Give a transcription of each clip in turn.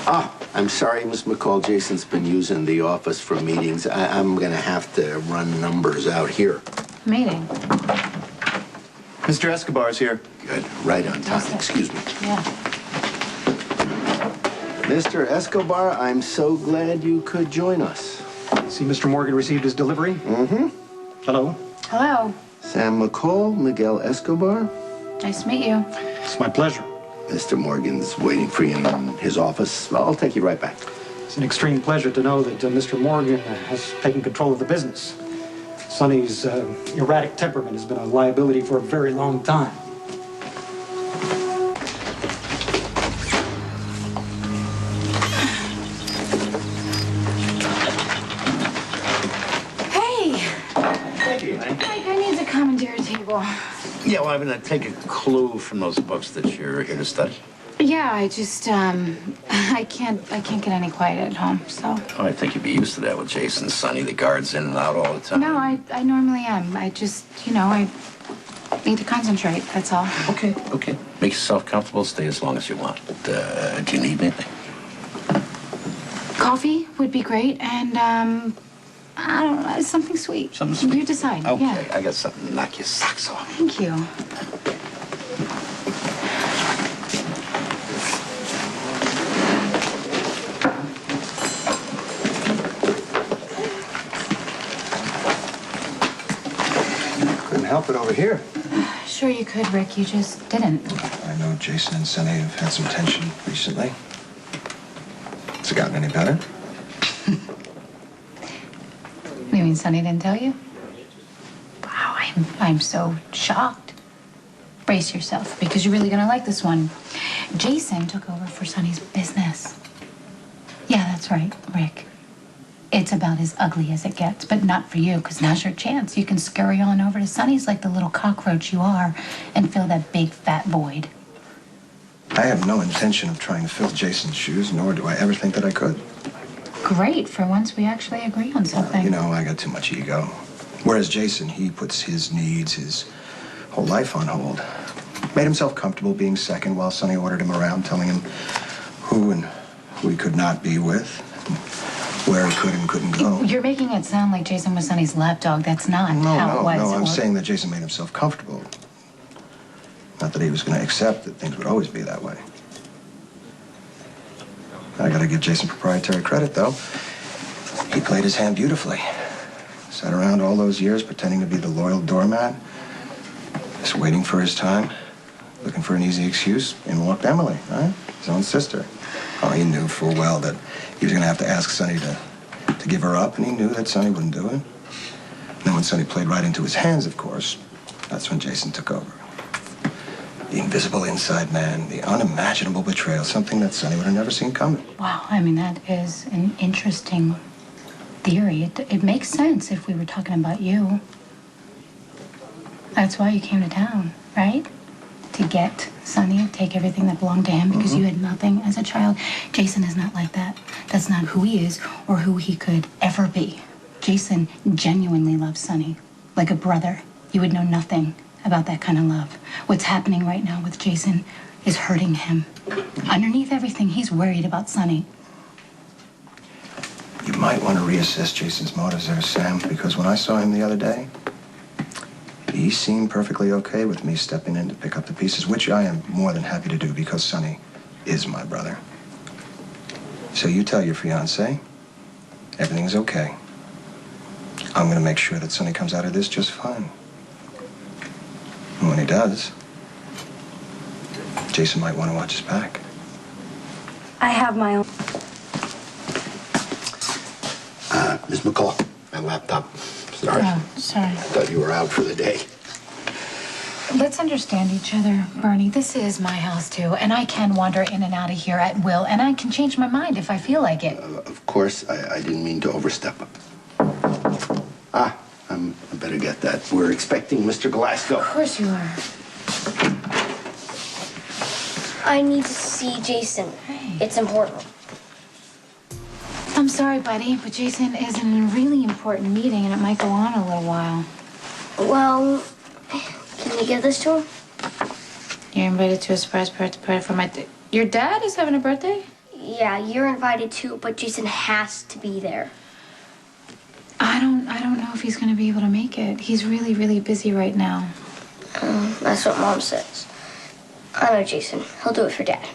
Ah, I'm sorry, Miss McCall. Jason's been using the office for meetings. I'm gonna have to run numbers out here. Meeting? Mr. Escobar's here. Good. Right on time. Excuse me. Yeah. Mr. Escobar, I'm so glad you could join us. See, Mr. Morgan received his delivery? Mm-hmm. Hello. Hello. Sam McCall, Miguel Escobar. Nice to meet you. It's my pleasure. Mr. Morgan's waiting for you in his office. I'll take you right back. It's an extreme pleasure to know that Mr. Morgan has taken control of the business. Sonny's erratic temperament has been a liability for a very long time. Yeah, well, I'm going to take a clue from those books that you're here to study. Yeah, I just, I can't get any quiet at home, so. Oh, I think you'd be used to that with Jason, Sonny, the guards in and out all the time. No, I normally am. I just, I need to concentrate, that's all. Okay. Make yourself comfortable, stay as long as you want. Do you need anything? Coffee would be great, and, I don't know, something sweet. Something sweet? You decide, Okay, yeah. I got something to knock your socks off. Thank you. Couldn't help it over here. Sure you could, Rick. You just didn't. I know Jason and Sonny have had some tension recently. Has it gotten any better? You mean Sonny didn't tell you? Wow, I'm so shocked. Brace yourself, because you're really gonna like this one. Jason took over for Sonny's business. Yeah, that's right, Rick. It's about as ugly as it gets, but not for you, because now's your chance. You can scurry on over to Sonny's like the little cockroach you are and fill that big fat void. I have no intention of trying to fill Jason's shoes, nor do I ever think that I could. Great, for once we actually agree on something. I got too much ego. Whereas Jason, he puts his needs, his whole life on hold. Made himself comfortable being second while Sonny ordered him around, telling him who he could not be with, where he could and couldn't go. You're making it sound like Jason was Sonny's lapdog. That's not how it was. No, I'm saying that Jason made himself comfortable. Not that he was going to accept that things would always be that way. I got to give Jason proprietary credit, though. He played his hand beautifully. Sat around all those years pretending to be the loyal doormat, just waiting for his time, looking for an easy excuse. In walked Emily, right? His own sister. Oh, he knew full well that he was going to have to ask Sonny to give her up, and he knew that Sonny wouldn't do it. And then when Sonny played right into his hands, of course, that's when Jason took over. The invisible inside man, the unimaginable betrayal, something that Sonny would have never seen coming. Wow, I mean, that is an interesting theory. It makes sense if we were talking about you. That's why you came to town, right? To get Sonny, take everything that belonged to him because you had nothing as a child. Jason is not like that. That's not who he is or who he could ever be. Jason genuinely loves Sonny, like a brother. You would know nothing about that kind of love. What's happening right now with Jason is hurting him. Underneath everything, he's worried about Sonny. You might want to reassess Jason's motives there, Sam, because when I saw him the other day, he seemed perfectly okay with me stepping in to pick up the pieces, which I am more than happy to do because Sonny is my brother. So you tell your fiancé everything's okay. I'm going to make sure that Sonny comes out of this just fine. And when he does, Jason might want to watch his back. I have my own. Ms. McCall, my laptop. Sorry. Oh, sorry. I thought you were out for the day. Let's understand each other, Bernie. This is my house, too, and I can wander in and out of here at will, and I can change my mind if I feel like it. Of course, I didn't mean to overstep. I better get that. We're expecting Mr. Glasgow. Of course you are. I need to see Jason. Hey. It's important. I'm sorry, buddy, but Jason is in a really important meeting, and it might go on a little while. Well, can you give this to him? You're invited to a surprise party for my... Your dad is having a birthday? Yeah, you're invited too, but Jason has to be there. I don't know if he's gonna be able to make it. He's really, really busy right now. That's what Mom says. I know Jason. He'll do it for Dad.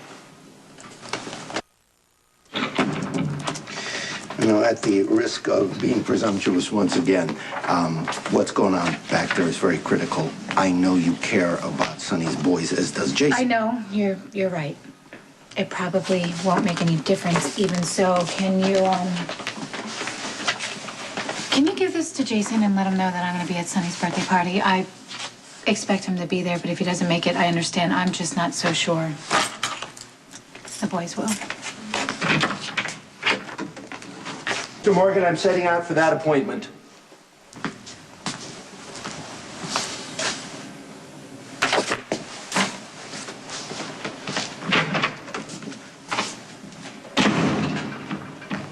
You know, at the risk of being presumptuous once again, what's going on back there is very critical. I know you care about Sonny's boys, as does Jason. I know, you're right. It probably won't make any difference. Even so, can you give this to Jason and let him know that I'm gonna be at Sonny's birthday party? I expect him to be there, but if he doesn't make it, I understand. I'm just not so sure. The boys will. Mr. Morgan, I'm setting out for that appointment.